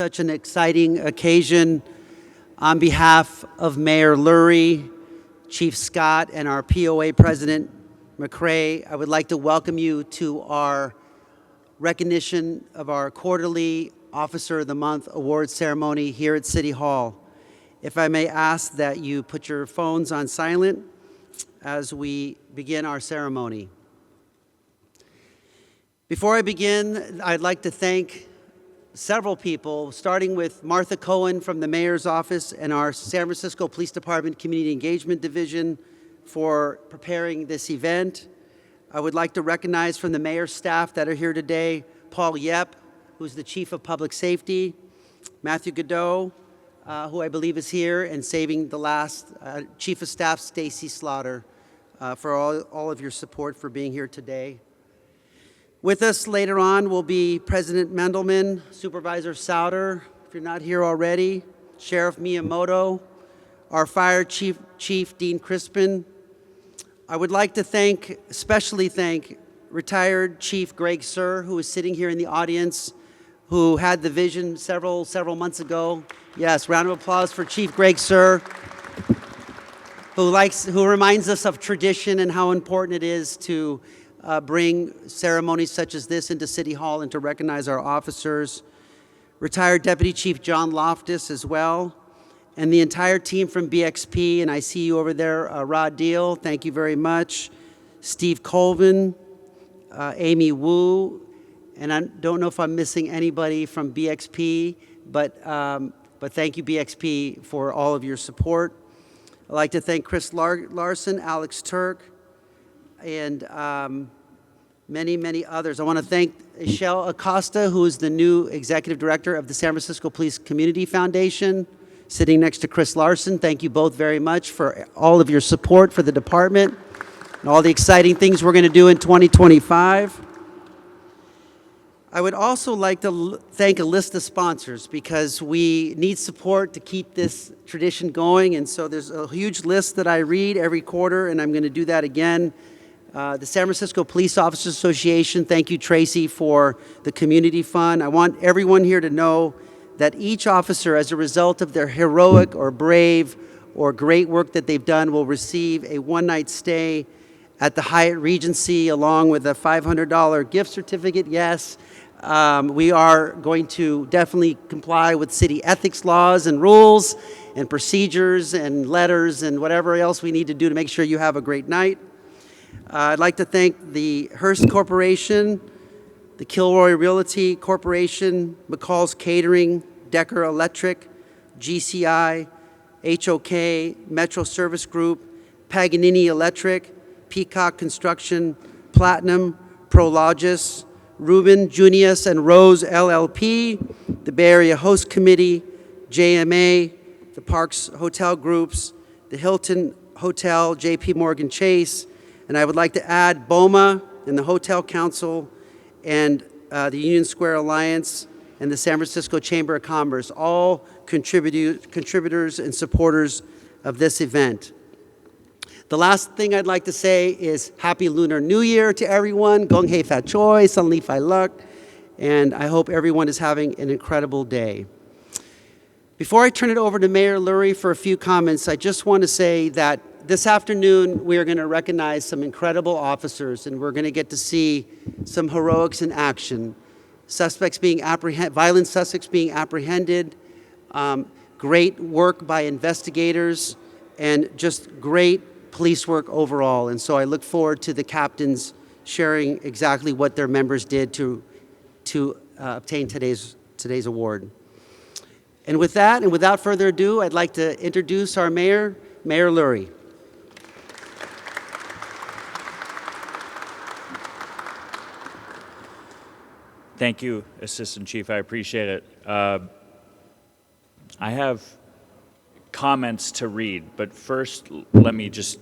Such an exciting occasion. On behalf of Mayor Lurie, Chief Scott, and our POA President McCrae, I would like to welcome you to our recognition of our quarterly Officer of the Month award ceremony here at City Hall. If I may ask that you put your phones on silent as we begin our ceremony. Before I begin, I'd like to thank several people, starting with Martha Cohen from the Mayor's Office and our San Francisco Police Department Community Engagement Division for preparing this event. I would like to recognize from the Mayor's staff that are here today, Paul Yep, who's the Chief of Public Safety, Matthew Godot, who I believe is here, and saving the last, Chief of Staff Stacy Slaughter, for all of your support for being here today. With us later on will be President Mendelman, Supervisor Souter, if you're not here already, Sheriff Miyamoto, our Fire Chief Dean Crispin. I would like to especially thank retired Chief Greg Sir, who is sitting here in the audience, who had the vision several months ago. Yes, round of applause for Chief Greg Sir, who reminds us of tradition and how important it is to bring ceremonies such as this into City Hall and to recognize our officers. Retired Deputy Chief John Loftus as well, and the entire team from BXP, and I see you over there, Rod Deal, thank you very much. Steve Colvin, Amy Wu, and I don't know if I'm missing anybody from BXP, but thank you BXP for all of your support. I'd like to thank Chris Larson, Alex Turk, and many others. I want to thank Michelle Acosta, who is the new Executive Director of the San Francisco Police Community Foundation, sitting next to Chris Larson. Thank you both very much for all of your support for the department and all the exciting things we're going to do in 2025. I would also like to thank a list of sponsors because we need support to keep this tradition going, and so there's a huge list that I read every quarter, and I'm going to do that again. The San Francisco Police Officers Association, thank you, Tracy, for the community fund. I want everyone here to know that each officer, as a result of their heroic or brave or great work that they've done, will receive a one-night stay at the Hyatt Regency along with a $500 gift certificate. Yes, we are going to definitely comply with city ethics laws and rules and procedures and letters and whatever else we need to do to make sure you have a great night. I'd like to thank the Hearst Corporation, the Kilroy Realty Corporation, McCall's Catering, Decker Electric, GCI, HOK, Metro Service Group, Paganini Electric, Peacock Construction, Platinum, Prologis, Ruben, Junius, and Rose LLP, the Bay Area Host Committee, JMA, the Parks Hotel Groups, the Hilton Hotel, JP Morgan Chase, and I would like to add BOMA and the Hotel Council and the Union Square Alliance and the San Francisco Chamber of Commerce, all contributors and supporters of this event. The last thing I'd like to say is Happy Lunar New Year to everyone. Gong Hei Fat Choi, San Li Fai Luk, and I hope everyone is having an incredible day. Before I turn it over to Mayor Lurie for a few comments, I just want to say that this afternoon we are going to recognize some incredible officers, and we're going to get to see some heroics in action. Violent suspects being apprehended, great work by investigators, and just great police work overall. And so I look forward to the captains sharing exactly what their members did to obtain today's award. And with that, and without further ado, I'd like to introduce our mayor, Mayor Lurie. Thank you, Assistant Chief. I appreciate it. I have comments to read, but first let me just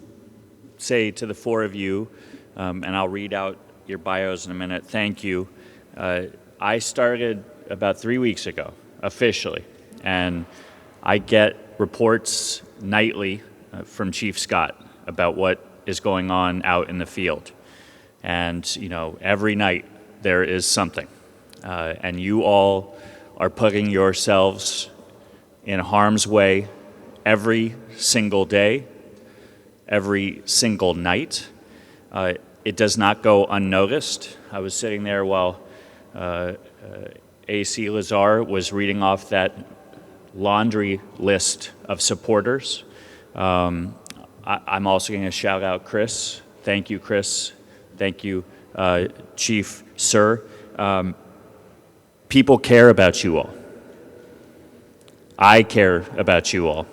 say to the four of you, and I'll read out your bios in a minute, thank you. I started about 3 weeks ago, officially, and I get reports nightly from Chief Scott about what is going on out in the field. And, you know, every night there is something. And you all are putting yourselves in harm's way every single day, every single night. It does not go unnoticed. I was sitting there while AC Lazar was reading off that laundry list of supporters. I'm also going to shout out Chris. Thank you, Chris. Thank you, Chief Sir. People care about you all. I care about you all.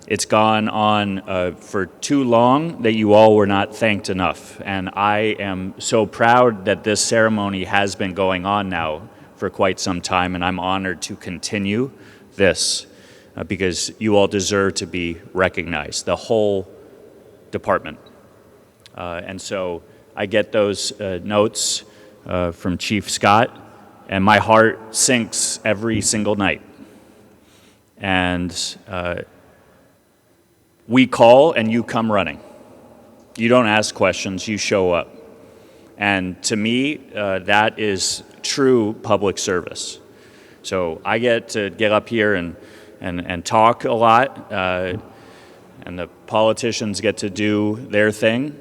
It's gone on for too long that you all were not thanked enough. And I am so proud that this ceremony has been going on now for quite some time, and I'm honored to continue this because you all deserve to be recognized, the whole department. And so I get those notes from Chief Scott, and my heart sinks every single night. And we call and you come running. You don't ask questions, you show up. And to me, that is true public service. So I get to get up here and talk a lot, and the politicians get to do their thing.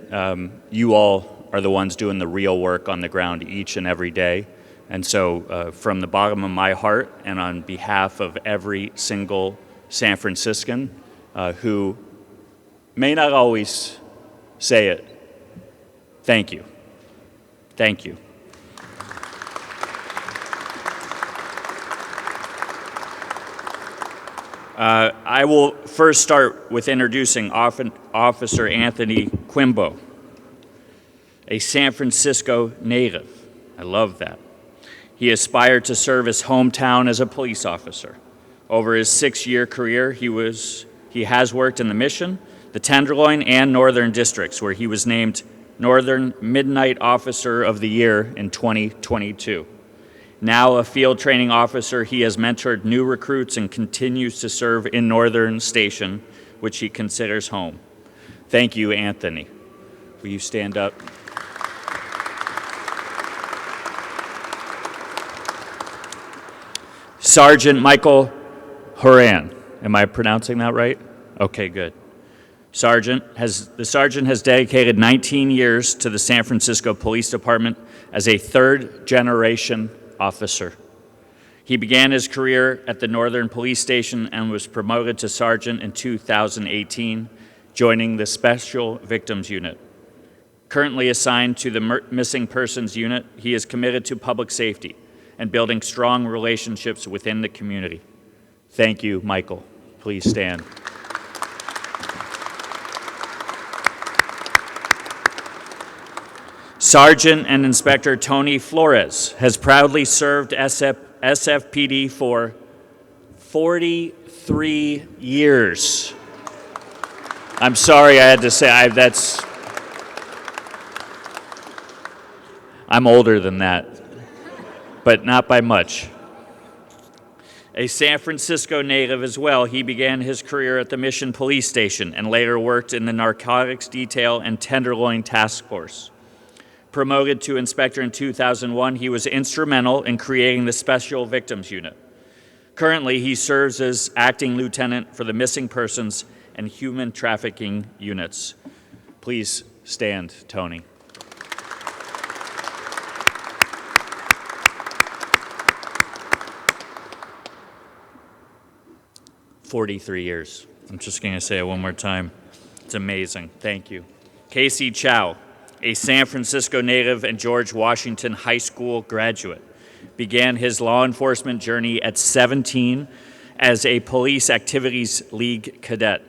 You all are the ones doing the real work on the ground each and every day. And so from the bottom of my heart and on behalf of every single San Franciscan who may not always say it, thank you. Thank you. I will first start with introducing Officer Anthony Quimbo, a San Francisco native. I love that. He aspired to serve his hometown as a police officer. Over his 6-year career, he has worked in the Mission, the Tenderloin, and Northern Districts, where he was named Northern Midnight Officer of the Year in 2022. Now a field training officer, he has mentored new recruits and continues to serve in Northern Station, which he considers home. Thank you, Anthony. Will you stand up? Sergeant Michael Horan. Am I pronouncing that right? Okay, good. The sergeant has dedicated 19 years to the San Francisco Police Department as a third-generation officer. He began his career at the Northern Police Station and was promoted to sergeant in 2018, joining the Special Victims Unit. Currently assigned to the Missing Persons Unit, he is committed to public safety and building strong relationships within the community. Thank you, Michael. Please stand. Sergeant and Inspector Tony Flores has proudly served SFPD for 43 years. I'm sorry I had to say, I'm older than that, but not by much. A San Francisco native as well, he began his career at the Mission Police Station and later worked in the Narcotics Detail and Tenderloin Task Force. Promoted to inspector in 2001, he was instrumental in creating the Special Victims Unit. Currently, he serves as acting lieutenant for the Missing Persons and Human Trafficking Units. Please stand, Tony. "43 years. I'm just going to say it one more time. It's amazing. Thank you. Casey Chow, a San Francisco native and George Washington High School graduate, began his law enforcement journey at 17 as a Police Activities League cadet.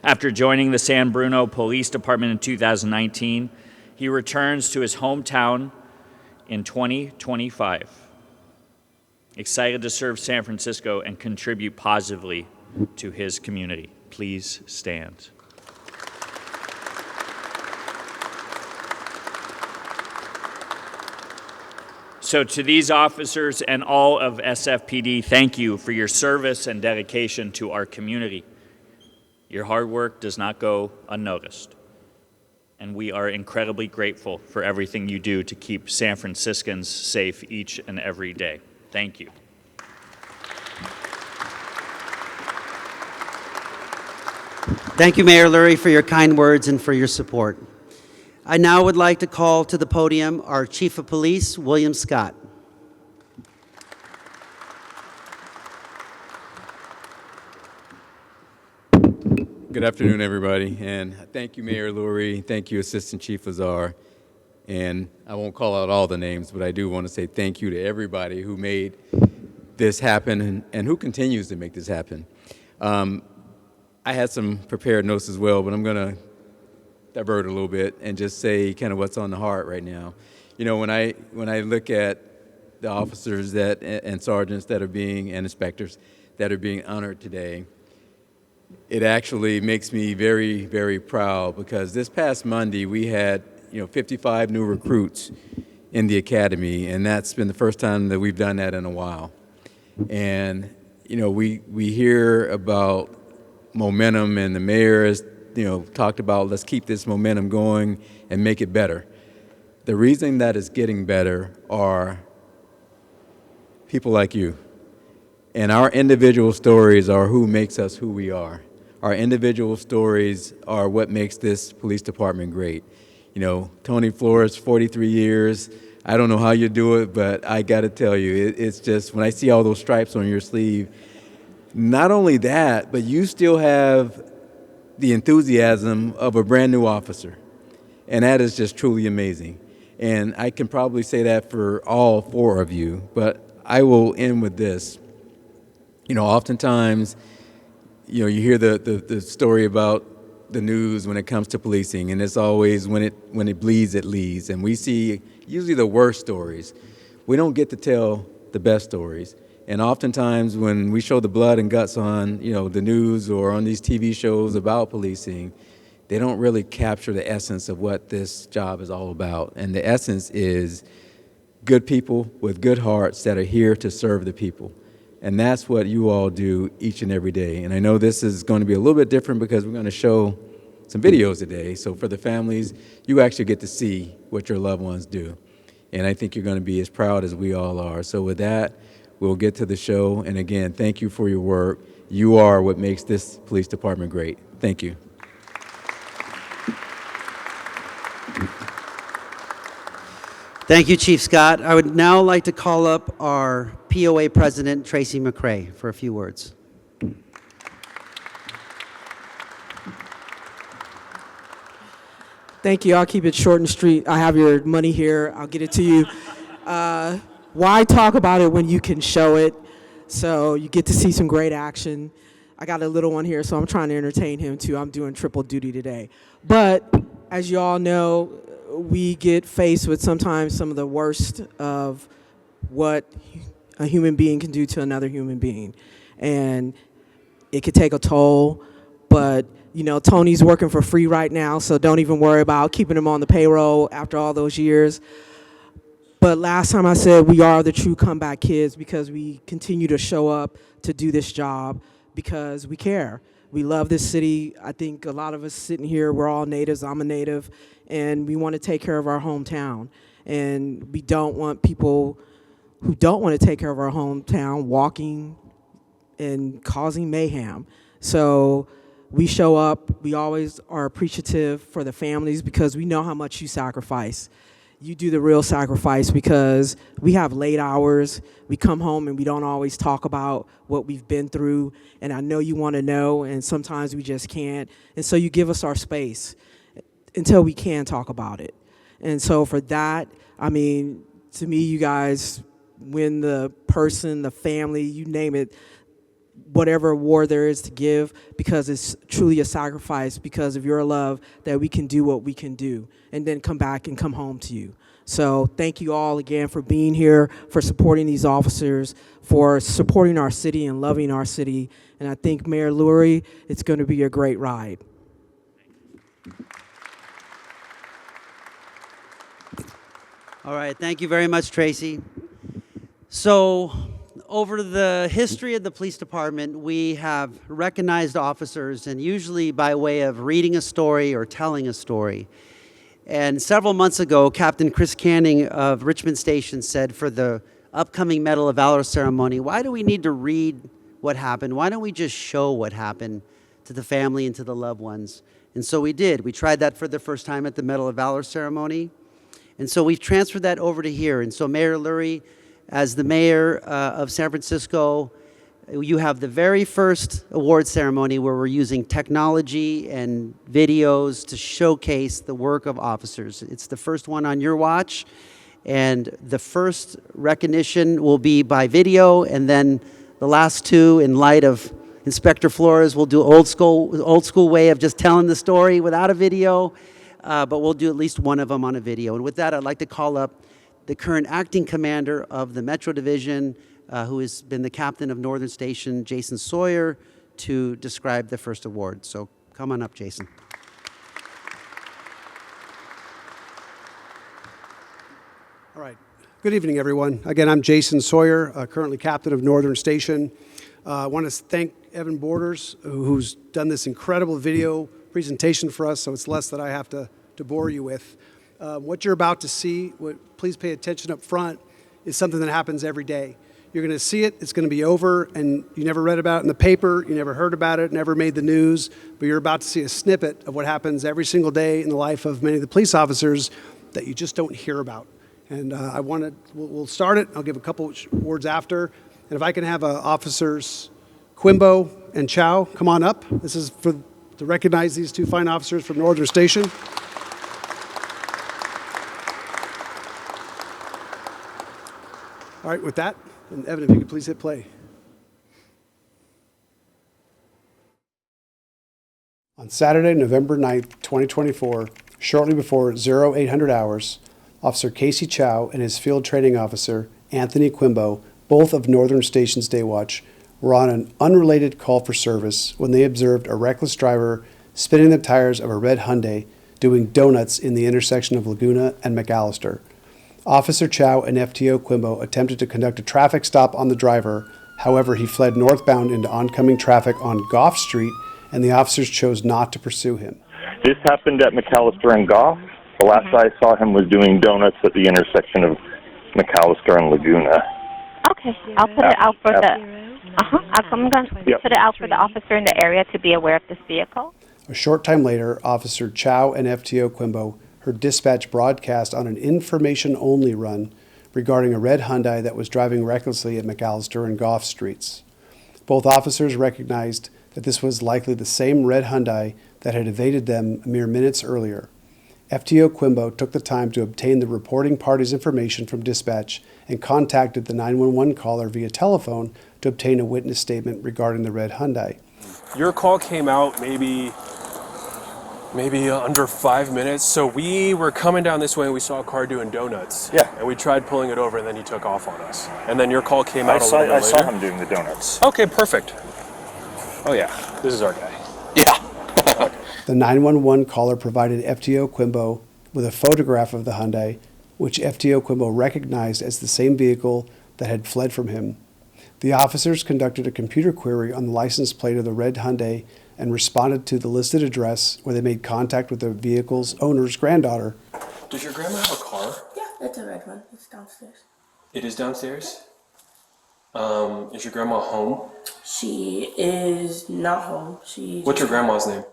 After joining the San Bruno Police Department in 2019, he returns to his hometown in 2025. Excited to serve San Francisco and contribute positively to his community. Please stand. So to these officers and all of SFPD, thank you for your service and dedication to our community. Your hard work does not go unnoticed, and we are incredibly grateful for everything you do to keep San Franciscans safe each and every day. Thank you. Thank you, Mayor Lurie, for your kind words and for your support. I now would like to call to the podium our Chief of Police, William Scott. Good afternoon, everybody, and thank you, Mayor Lurie. Thank you, Assistant Chief Lazar. And I won't call out all the names, but I do want to say thank you to everybody who made this happen and who continues to make this happen. I had some prepared notes as well, but I'm going to divert a little bit and just say kind of what's on the heart right now. You know, when I look at the officers that and sergeants that are being and inspectors that are being honored today, it actually makes me very, very proud because this past Monday we had 55 new recruits in the academy, and that's been the first time that we've done that in a while. And we hear about momentum, and the mayor has talked about let's keep this momentum going and make it better. The reason that it's getting better are people like you. And our individual stories are who makes us who we are. Our individual stories are what makes this police department great. Tony Flores, 43 years. I don't know how you do it, but I got to tell you, it's just when I see all those stripes on your sleeve, not only that, but you still have the enthusiasm of a brand new officer. And that is just truly amazing. And I can probably say that for all four of you, but I will end with this. Oftentimes, you hear the story about the news when it comes to policing, and it's always when it bleeds, it leads. And we see usually the worst stories. We don't get to tell the best stories. And oftentimes when we show the blood and guts on, the news or on these TV shows about policing, they don't really capture the essence of what this job is all about. And the essence is good people with good hearts that are here to serve the people. And that's what you all do each and every day. And I know this is going to be a little bit different because we're going to show some videos today. So for the families, you actually get to see what your loved ones do. And I think you're going to be as proud as we all are. So with that, we'll get to the show. And again, thank you for your work. You are what makes this police department great. Thank you. Thank you, Chief Scott. I would now like to call up our POA President, Tracy McCray, for a few words. Thank you. I'll keep it short and sweet. I have your money here. I'll get it to you. Why talk about it when you can show it? So you get to see some great action. I got a little one here, so I'm trying to entertain him too. I'm doing triple duty today. But as you all know, we get faced with sometimes some of the worst of what a human being can do to another human being. And it could take a toll, but Tony's working for free right now, so don't even worry about keeping him on the payroll after all those years. But last time I said we are the true comeback kids because we continue to show up to do this job because we care. We love this city. I think a lot of us sitting here, we're all natives. I'm a native, and we want to take care of our hometown. And we don't want people who don't want to take care of our hometown walking and causing mayhem. So we show up. We always are appreciative for the families because we know how much you sacrifice. You do the real sacrifice because we have late hours. We come home and we don't always talk about what we've been through. And I know you want to know, and sometimes we just can't. And so you give us our space until we can talk about it. And so for that, to me, you guys win the person, the family, you name it, whatever award there is to give, because it's truly a sacrifice because of your love that we can do what we can do and then come back and come home to you. So thank you all again for being here, for supporting these officers, for supporting our city and loving our city. And I think, Mayor Lurie, it's going to be a great ride. All right, thank you very much, Tracy. So, over the history of the police department, we have recognized officers, and usually by way of reading a story or telling a story. And several months ago, Captain Chris Canning of Richmond Station said for the upcoming Medal of Valor ceremony, why do we need to read what happened? Why don't we just show what happened to the family and to the loved ones. And so we did. We tried that for the first time at the Medal of Valor ceremony. And so we've transferred that over to here. And so Mayor Lurie, as the mayor of San Francisco, you have the very first award ceremony where we're using technology and videos to showcase the work of officers. It's the first one on your watch, and the first recognition will be by video, and then the last two, in light of Inspector Flores, will do old school way of just telling the story without a video, but we'll do at least one of them on a video. And with that, I'd like to call up the current acting commander of the Metro Division, who has been the captain of Northern Station, Jason Sawyer, to describe the first award. So come on up, Jason. All right. Good evening, everyone. Again, I'm Jason Sawyer, currently captain of Northern Station. I want to thank Evan Borders, who's done this incredible video presentation for us, so it's less that I have to bore you with. What you're about to see, please pay attention up front, is something that happens every day. You're going to see it, it's going to be over, and you never read about it in the paper, you never heard about it, never made the news, but you're about to see a snippet of what happens every single day in the life of many of the police officers that you just don't hear about. And we'll start it. I'll give a couple words after. And if I can have officers Quimbo and Chow come on up. This is to recognize these two fine officers from Northern Station. All right, with that, and Evan, if you could please hit play. On Saturday, November 9th, 2024, shortly before 0800 hours, Officer Casey Chow and his field training officer, Anthony Quimbo, both of Northern Station's Day Watch, were on an unrelated call for service when they observed a reckless driver spinning the tires of a red Hyundai doing donuts in the intersection of Laguna and McAllister. Officer Chow and FTO Quimbo attempted to conduct a traffic stop on the driver. However, he fled northbound into oncoming traffic on Goff Street, and the officers chose not to pursue him. This happened at McAllister and Goff. The last I saw him was doing donuts at the intersection of McAllister and Laguna. Okay, I'll put it out for I'm going to put it out for the officer in the area to be aware of this vehicle. A short time later, Officer Chow and FTO Quimbo heard dispatch broadcast on an information-only run regarding a red Hyundai that was driving recklessly at McAllister and Goff Streets. Both officers recognized that this was likely the same red Hyundai that had evaded them mere minutes earlier. FTO Quimbo took the time to obtain the reporting party's information from dispatch and contacted the 911 caller via telephone to obtain a witness statement regarding the red Hyundai. Your call came out maybe under 5 minutes. So we were coming down this way and we saw a car doing donuts. Yeah. And we tried pulling it over and then he took off on us. And then your call came out a little bit later. I saw him doing the donuts. Okay, perfect. Oh yeah, this is our guy. Yeah. The 911 caller provided FTO Quimbo with a photograph of the Hyundai, which FTO Quimbo recognized as the same vehicle that had fled from him. The officers conducted a computer query on the license plate of the red Hyundai and responded to the listed address, where they made contact with the vehicle's owner's granddaughter. Does your grandma have a car? Yeah, it's a red one. It's downstairs. It is downstairs? Is your grandma home? She is not home. What's your grandma's name?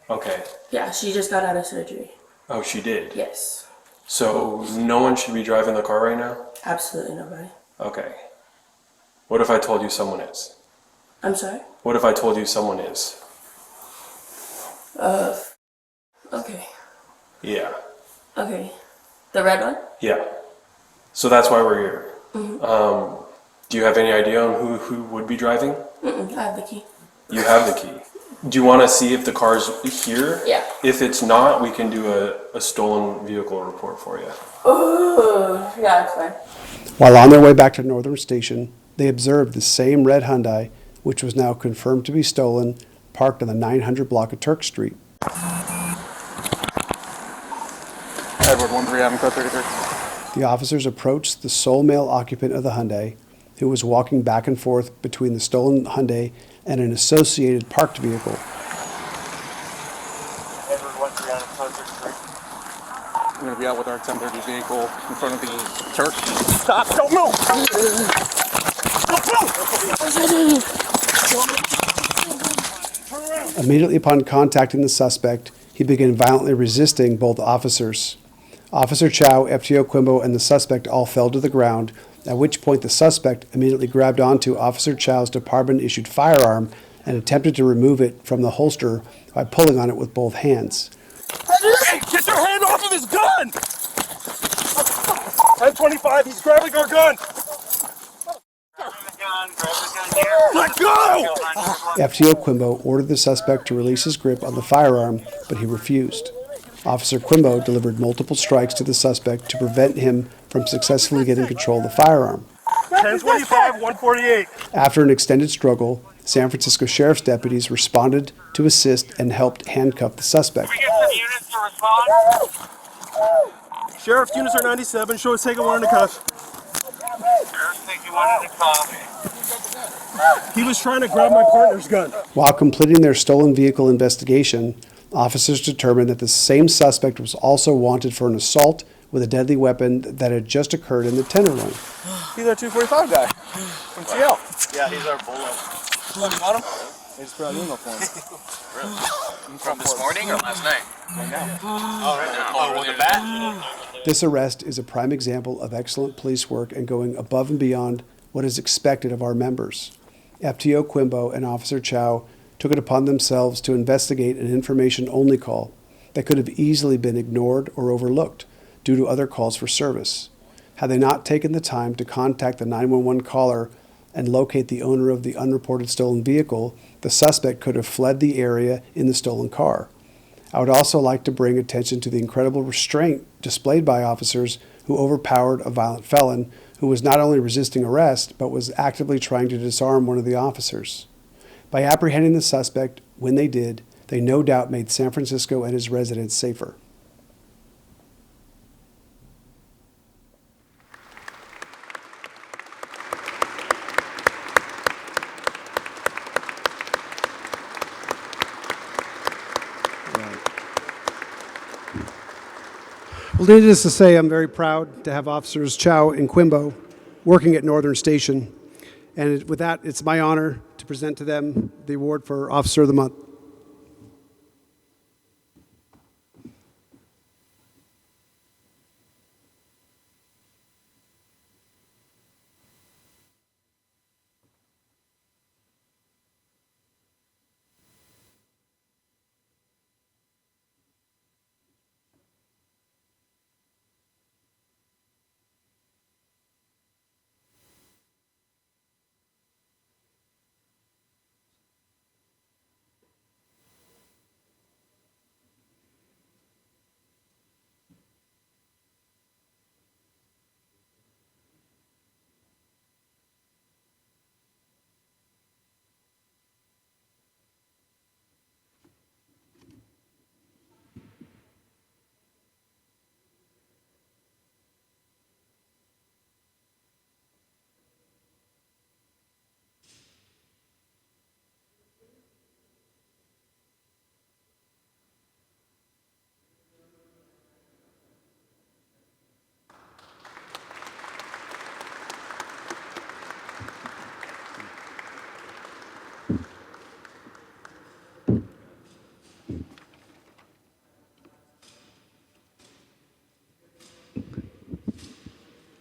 Okay. Yeah, she just got out of surgery. Oh, she did? Yes. So no one should be driving the car right now? Absolutely nobody. Okay. What if I told you someone is? I'm sorry? What if I told you someone is? Okay. Yeah. Okay. The red one? Yeah. So that's why we're here. Mm-hmm. Do you have any idea on who would be driving? I have the key. You have the key. Do you want to see if the car's here? Yeah. If it's not, we can do a stolen vehicle report for you. Oh, yeah, that's fine. While on their way back to Northern Station, they observed the same red Hyundai, which was now confirmed to be stolen, parked on the 900 block of Turk Street. Edward 13, Adam Code 33. The officers approached the sole male occupant of the Hyundai, who was walking back and forth between the stolen Hyundai and an associated parked vehicle. Edward 13, Adam Code 33. I'm going to be out with our 1030 vehicle in front of the Turk. Stop! Don't move! Don't move! Immediately upon contacting the suspect, he began violently resisting both officers. Officer Chow, FTO Quimbo, and the suspect all fell to the ground, at which point the suspect immediately grabbed onto Officer Chow's department-issued firearm and attempted to remove it from the holster by pulling on it with both hands. Hey, get your hand off of his gun! 1025, he's grabbing our gun! Let go! FTO Quimbo ordered the suspect to release his grip on the firearm, but he refused. Officer Quimbo delivered multiple strikes to the suspect to prevent him from successfully getting control of the firearm. 1025, 148. After an extended struggle, San Francisco Sheriff's deputies responded to assist and helped handcuff the suspect. Can we get some units to respond? Sheriff, units are 97. Show us taking one in the cuff. Sheriff's taking one in the cuff. He was trying to grab my partner's gun. While completing their stolen vehicle investigation, officers determined that the same suspect was also wanted for an assault with a deadly weapon that had just occurred in the Tenderloin. He's our 245 guy from TL. Yeah, he's our bullet. You got him? They just put out an email for him. Really? From this morning or last night? Right now. Oh, right there. Oh, with the bat? This arrest is a prime example of excellent police work and going above and beyond what is expected of our members. FTO Quimbo and Officer Chow took it upon themselves to investigate an information-only call that could have easily been ignored or overlooked due to other calls for service. Had they not taken the time to contact the 911 caller and locate the owner of the unreported stolen vehicle, the suspect could have fled the area in the stolen car. I would also like to bring attention to the incredible restraint displayed by officers who overpowered a violent felon who was not only resisting arrest, but was actively trying to disarm one of the officers. By apprehending the suspect when they did, they no doubt made San Francisco and his residents safer. Well, needless to say, I'm very proud to have Officers Chow and Quimbo working at Northern Station. And with that, it's my honor to present to them the award for Officer of the Month.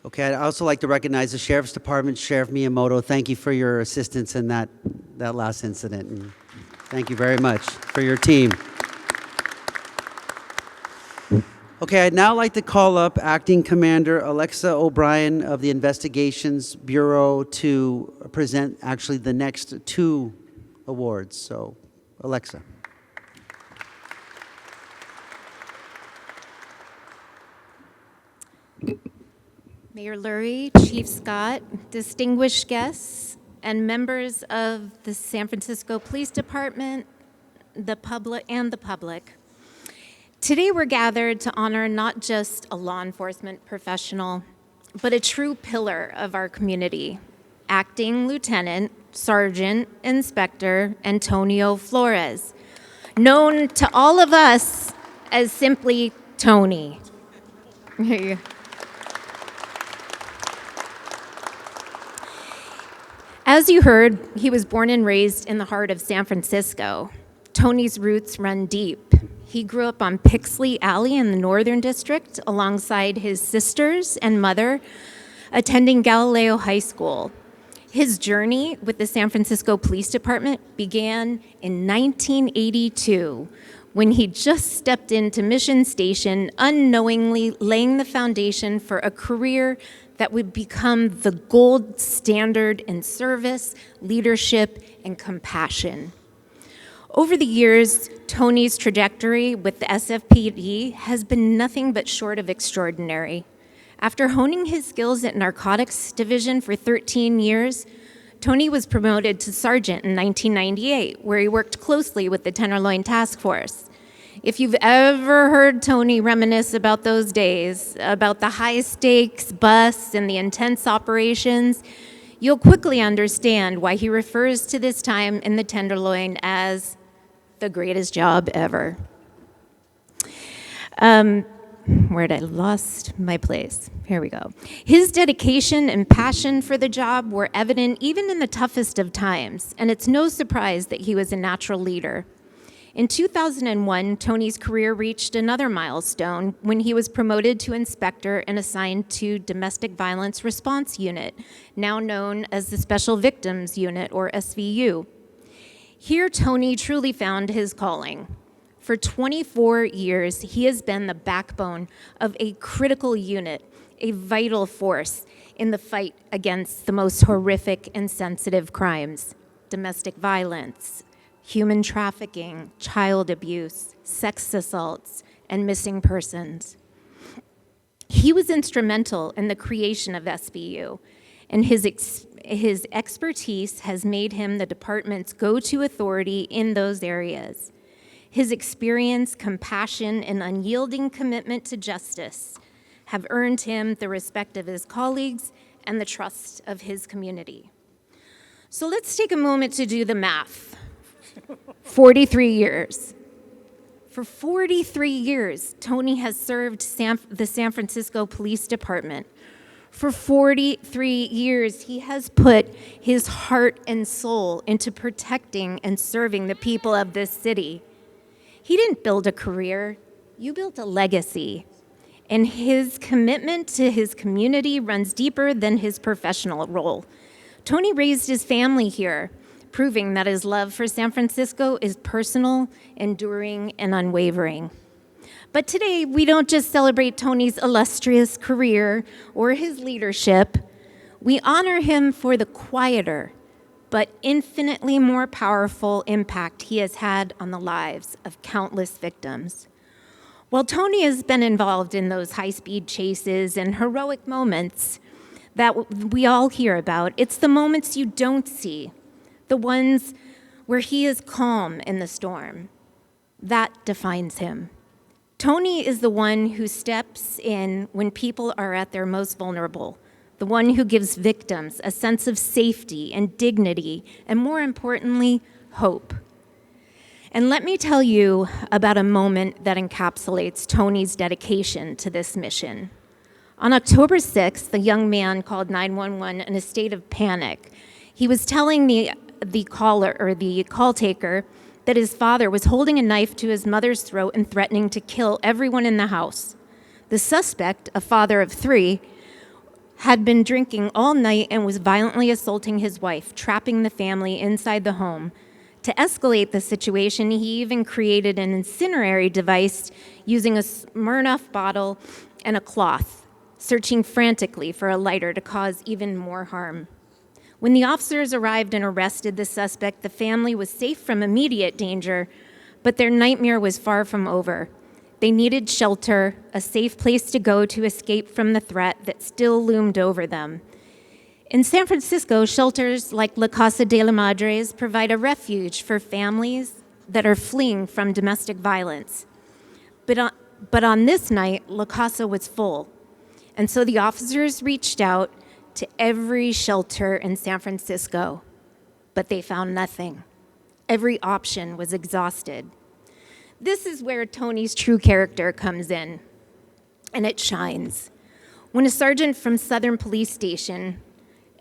Okay, I'd also like to recognize the Sheriff's Department, Sheriff Miyamoto. Thank you for your assistance in that last incident. And thank you very much for your team. Okay, I'd now like to call up Acting Commander Alexa O'Brien of the Investigations Bureau to present actually the next two awards. So, Alexa. Mayor Lurie, Chief Scott, distinguished guests, and members of the San Francisco Police Department, the public. Today we're gathered to honor not just a law enforcement professional, but a true pillar of our community, Acting Lieutenant Sergeant Inspector Antonio Flores, known to all of us as simply Tony. As you heard, he was born and raised in the heart of San Francisco. Tony's roots run deep. He grew up on Pixley Alley in the Northern District alongside his sisters and mother, attending Galileo High School. His journey with the San Francisco Police Department began in 1982 when he just stepped into Mission Station, unknowingly laying the foundation for a career that would become the gold standard in service, leadership, and compassion. Over the years, Tony's trajectory with the SFPD has been nothing but short of extraordinary. After honing his skills at Narcotics Division for 13 years, Tony was promoted to sergeant in 1998, where he worked closely with the Tenderloin Task Force. If you've ever heard Tony reminisce about those days, about the high-stakes busts and the intense operations, you'll quickly understand why he refers to this time in the Tenderloin as the greatest job ever. Where'd I lost my place? Here we go. His dedication and passion for the job were evident even in the toughest of times, and it's no surprise that he was a natural leader. In 2001, Tony's career reached another milestone when he was promoted to inspector and assigned to Domestic Violence Response Unit, now known as the Special Victims Unit, or SVU. Here, Tony truly found his calling. For 24 years, he has been the backbone of a critical unit, a vital force in the fight against the most horrific and sensitive crimes: domestic violence, human trafficking, child abuse, sex assaults, and missing persons. He was instrumental in the creation of SVU, and his expertise has made him the department's go-to authority in those areas. His experience, compassion, and unyielding commitment to justice have earned him the respect of his colleagues and the trust of his community. So let's take a moment to do the math. 43 years. For 43 years, Tony has served the San Francisco Police Department. For 43 years, he has put his heart and soul into protecting and serving the people of this city. He didn't build a career, you built a legacy. And his commitment to his community runs deeper than his professional role. Tony raised his family here, proving that his love for San Francisco is personal, enduring, and unwavering. But today, we don't just celebrate Tony's illustrious career or his leadership. We honor him for the quieter, but infinitely more powerful impact he has had on the lives of countless victims. While Tony has been involved in those high-speed chases and heroic moments that we all hear about, it's the moments you don't see, the ones where he is calm in the storm. That defines him. Tony is the one who steps in when people are at their most vulnerable, the one who gives victims a sense of safety and dignity, and more importantly, hope. And let me tell you about a moment that encapsulates Tony's dedication to this mission. On October 6th, a young man called 911 in a state of panic. He was telling the caller, or the call taker, that his father was holding a knife to his mother's throat and threatening to kill everyone in the house. The suspect, a father of 3, had been drinking all night and was violently assaulting his wife, trapping the family inside the home. To escalate the situation, he even created an incendiary device using a Smirnoff bottle and a cloth, searching frantically for a lighter to cause even more harm. When the officers arrived and arrested the suspect, the family was safe from immediate danger, but their nightmare was far from over. They needed shelter, a safe place to go to escape from the threat that still loomed over them. In San Francisco, shelters like La Casa de la Madres provide a refuge for families that are fleeing from domestic violence. But on this night, La Casa was full, and so the officers reached out to every shelter in San Francisco, but they found nothing. Every option was exhausted. This is where Tony's true character comes in, and it shines. When a sergeant from Southern Police Station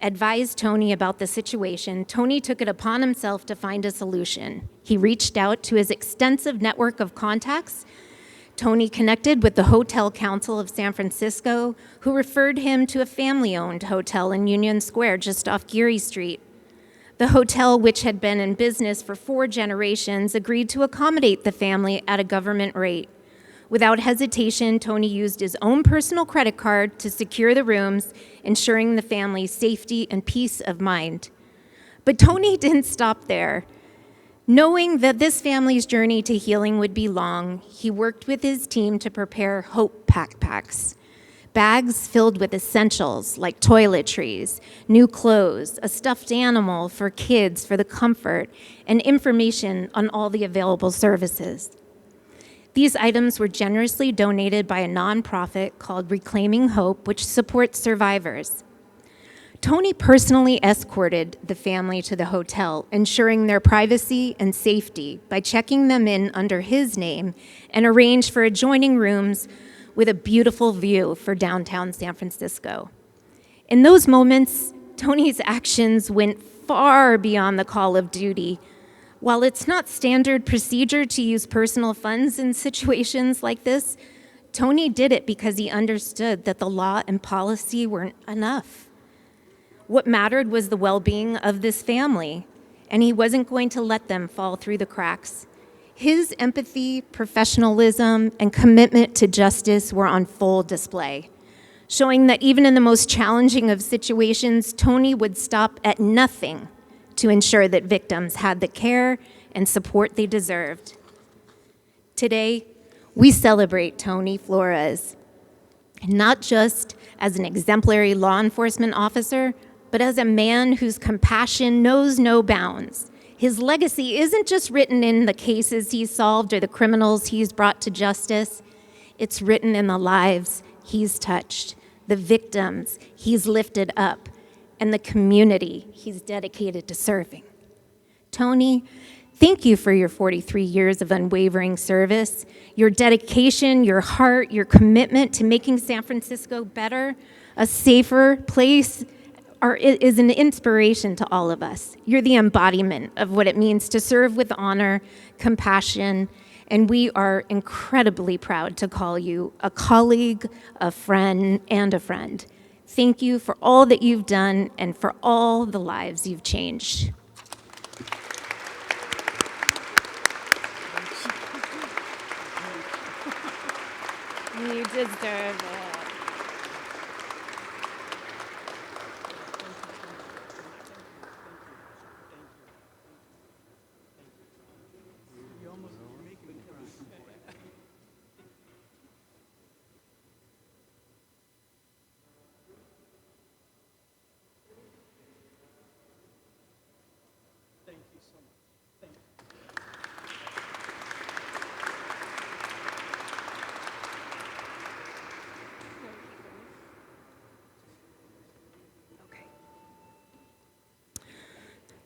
advised Tony about the situation, Tony took it upon himself to find a solution. He reached out to his extensive network of contacts. Tony connected with the Hotel Council of San Francisco, who referred him to a family-owned hotel in Union Square just off Geary Street. The hotel, which had been in business for 4 generations, agreed to accommodate the family at a government rate. Without hesitation, Tony used his own personal credit card to secure the rooms, ensuring the family's safety and peace of mind. But Tony didn't stop there. Knowing that this family's journey to healing would be long, he worked with his team to prepare Hope backpacks, bags filled with essentials like toiletries, new clothes, a stuffed animal for kids for the comfort, and information on all the available services. These items were generously donated by a nonprofit called Reclaiming Hope, which supports survivors. Tony personally escorted the family to the hotel, ensuring their privacy and safety by checking them in under his name, and arranged for adjoining rooms with a beautiful view for downtown San Francisco. In those moments, Tony's actions went far beyond the call of duty. While it's not standard procedure to use personal funds in situations like this, Tony did it because he understood that the law and policy weren't enough. What mattered was the well-being of this family, and he wasn't going to let them fall through the cracks. His empathy, professionalism, and commitment to justice were on full display, showing that even in the most challenging of situations, Tony would stop at nothing to ensure that victims had the care and support they deserved. Today, we celebrate Tony Flores, not just as an exemplary law enforcement officer, but as a man whose compassion knows no bounds. His legacy isn't just written in the cases he's solved or the criminals he's brought to justice. It's written in the lives he's touched, the victims he's lifted up, and the community he's dedicated to serving. Tony, thank you for your 43 years of unwavering service, your dedication, your heart, your commitment to making San Francisco better, a safer place, is an inspiration to all of us. You're the embodiment of what it means to serve with honor, compassion, and we are incredibly proud to call you a colleague, a friend, and a friend. Thank you for all that you've done and for all the lives you've changed. You deserve it.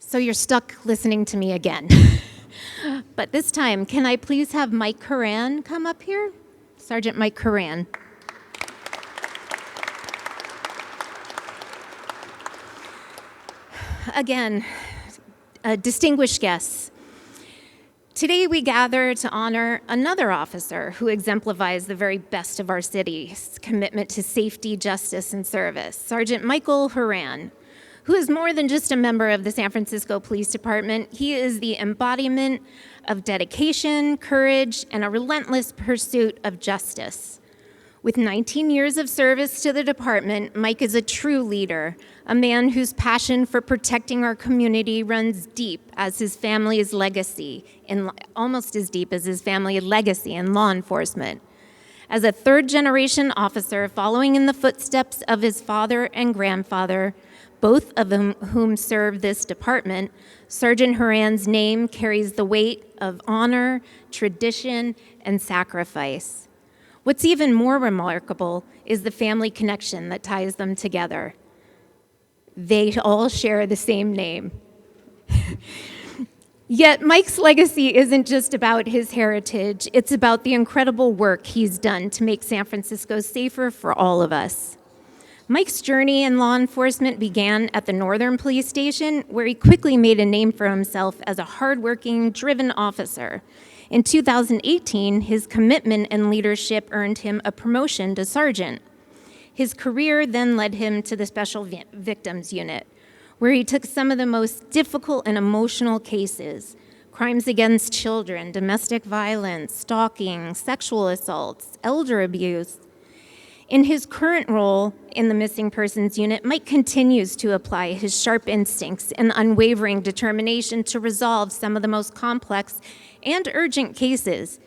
So you're stuck listening to me again. But this time, can I please have Mike Horan come up here? Sergeant Mike Horan. Again, distinguished guests, today we gather to honor another officer who exemplifies the very best of our city's commitment to safety, justice, and service, Sergeant Michael Horan, who is more than just a member of the San Francisco Police Department. He is the embodiment of dedication, courage, and a relentless pursuit of justice. With 19 years of service to the department, Mike is a true leader, a man whose passion for protecting our community runs deep as his family's legacy, almost as deep as his family's legacy in law enforcement. As a third-generation officer following in the footsteps of his father and grandfather, both of whom serve this department, Sergeant Horan's name carries the weight of honor, tradition, and sacrifice. What's even more remarkable is the family connection that ties them together. They all share the same name. Yet Mike's legacy isn't just about his heritage, it's about the incredible work he's done to make San Francisco safer for all of us. Mike's journey in law enforcement began at the Northern Police Station, where he quickly made a name for himself as a hardworking, driven officer. In 2018, his commitment and leadership earned him a promotion to sergeant. His career then led him to the Special Victims Unit, where he took some of the most difficult and emotional cases: crimes against children, domestic violence, stalking, sexual assaults, elder abuse. In his current role in the Missing Persons Unit, Mike continues to apply his sharp instincts and unwavering determination to resolve some of the most complex and urgent cases.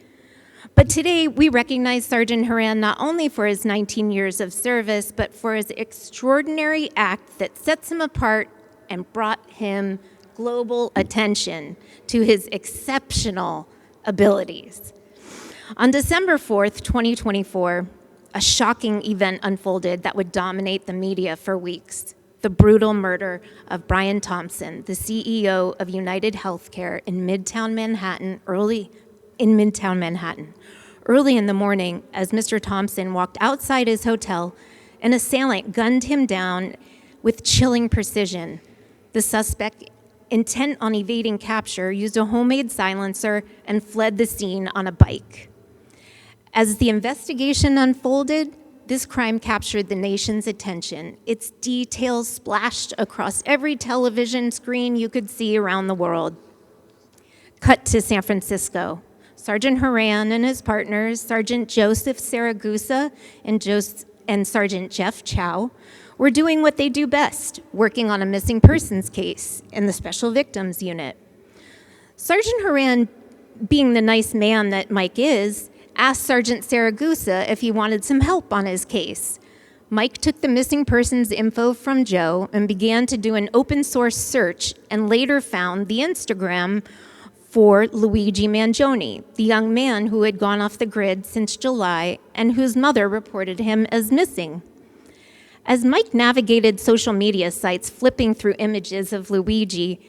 But today, we recognize Sergeant Horan not only for his 19 years of service, but for his extraordinary act that sets him apart and brought him global attention to his exceptional abilities. On December 4th, 2024, a shocking event unfolded that would dominate the media for weeks: the brutal murder of Brian Thompson, the CEO of United Healthcare in Midtown Manhattan, early in the morning, as Mr. Thompson walked outside his hotel, an assailant gunned him down with chilling precision. The suspect, intent on evading capture, used a homemade silencer and fled the scene on a bike. As the investigation unfolded, this crime captured the nation's attention. Its details splashed across every television screen you could see around the world. Cut to San Francisco. Sergeant Horan and his partners, Sergeant Joseph Saragusa and Sergeant Jeff Chow, were doing what they do best: working on a missing persons case in the Special Victims Unit. Sergeant Horan, being the nice man that Mike is, asked Sergeant Saragusa if he wanted some help on his case. Mike took the missing persons info from Joe and began to do an open source search, and later found the Instagram for Luigi Mangione, the young man who had gone off the grid since July and whose mother reported him as missing. As Mike navigated social media sites, flipping through images of Luigi,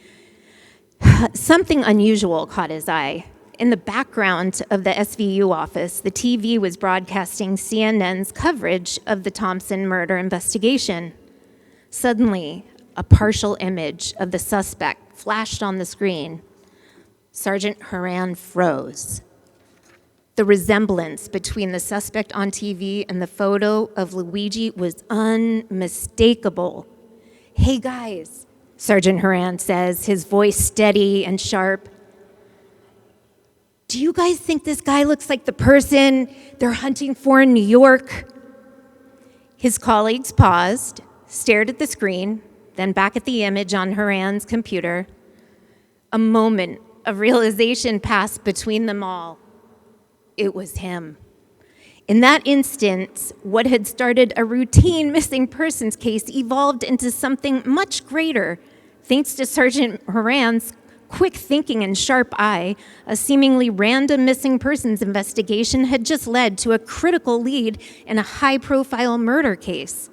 something unusual caught his eye. In the background of the SVU office, the TV was broadcasting CNN's coverage of the Thompson murder investigation. Suddenly, a partial image of the suspect flashed on the screen. Sergeant Horan froze. The resemblance between the suspect on TV and the photo of Luigi was unmistakable. "Hey guys," Sergeant Horan says, his voice steady and sharp. "Do you guys think this guy looks like the person they're hunting for in New York?" His colleagues paused, stared at the screen, then back at the image on Horan's computer. A moment of realization passed between them all. It was him. In that instant, what had started a routine missing persons case evolved into something much greater. Thanks to Sergeant Horan's quick thinking and sharp eye, a seemingly random missing persons investigation had just led to a critical lead in a high-profile murder case.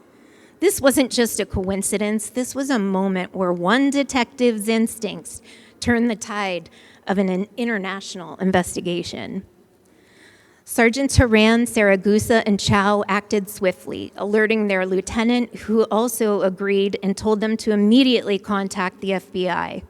This wasn't just a coincidence. This was a moment where one detective's instincts turned the tide of an international investigation. Sergeants Horan, Saragusa, and Chow acted swiftly, alerting their lieutenant, who also agreed and told them to immediately contact the FBI.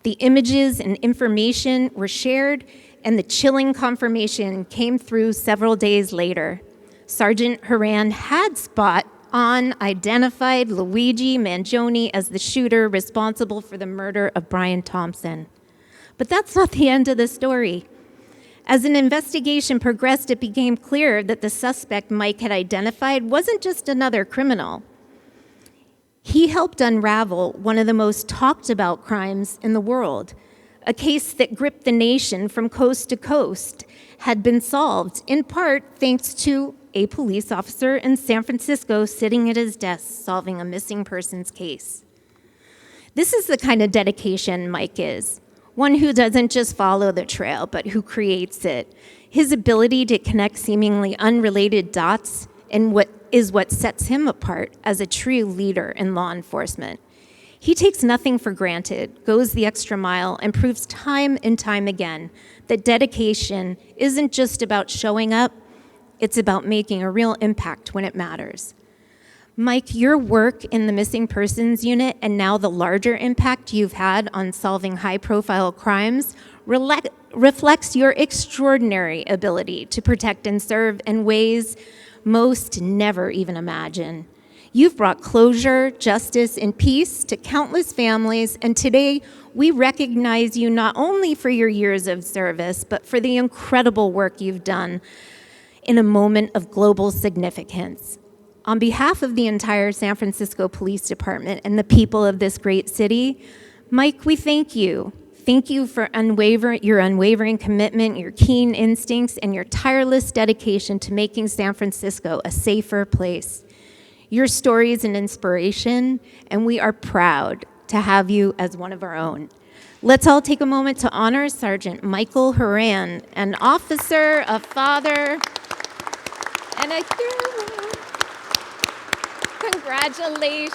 The images and information were shared, and the chilling confirmation came through several days later. Sergeant Horan had spot on identified Luigi Mangione as the shooter responsible for the murder of Brian Thompson. But that's not the end of the story. As an investigation progressed, it became clear that the suspect Mike had identified wasn't just another criminal. He helped unravel one of the most talked about crimes in the world. A case that gripped the nation from coast to coast had been solved, in part thanks to a police officer in San Francisco sitting at his desk solving a missing persons case. This is the kind of dedication Mike is. One who doesn't just follow the trail, but who creates it. His ability to connect seemingly unrelated dots and what sets him apart as a true leader in law enforcement. He takes nothing for granted, goes the extra mile, and proves time and time again that dedication isn't just about showing up, it's about making a real impact when it matters. Mike, your work in the Missing Persons Unit and now the larger impact you've had on solving high-profile crimes reflects your extraordinary ability to protect and serve in ways most never even imagine. You've brought closure, justice, and peace to countless families, and today we recognize you not only for your years of service, but for the incredible work you've done in a moment of global significance. On behalf of the entire San Francisco Police Department and the people of this great city, Mike, we thank you. Thank you for your unwavering commitment, your keen instincts, and your tireless dedication to making San Francisco a safer place. Your story is an inspiration, and we are proud to have you as one of our own. Let's all take a moment to honor Sergeant Michael Horan, an officer, a father, and a hero. Congratulations.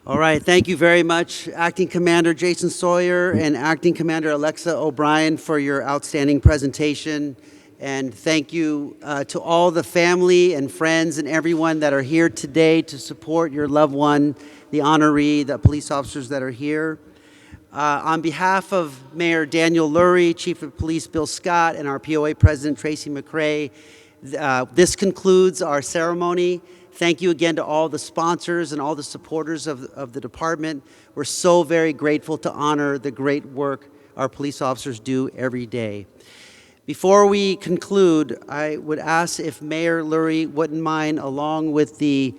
All right, thank you very much, Acting Commander Jason Sawyer and Acting Commander Alexa O'Brien, for your outstanding presentation. And thank you to all the family and friends and everyone that are here today to support your loved one, the honoree, the police officers that are here. On behalf of Mayor Daniel Lurie, Chief of Police Bill Scott, and our POA President Tracy McRae, this concludes our ceremony. Thank you again to all the sponsors and all the supporters of the department. We're so very grateful to honor the great work our police officers do every day. Before we conclude, I would ask if Mayor Lurie wouldn't mind, along with the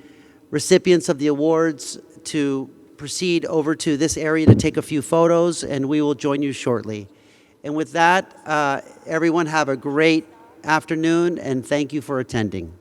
recipients of the awards, to proceed over to this area to take a few photos, and we will join you shortly. And with that, everyone have a great afternoon, and thank you for attending.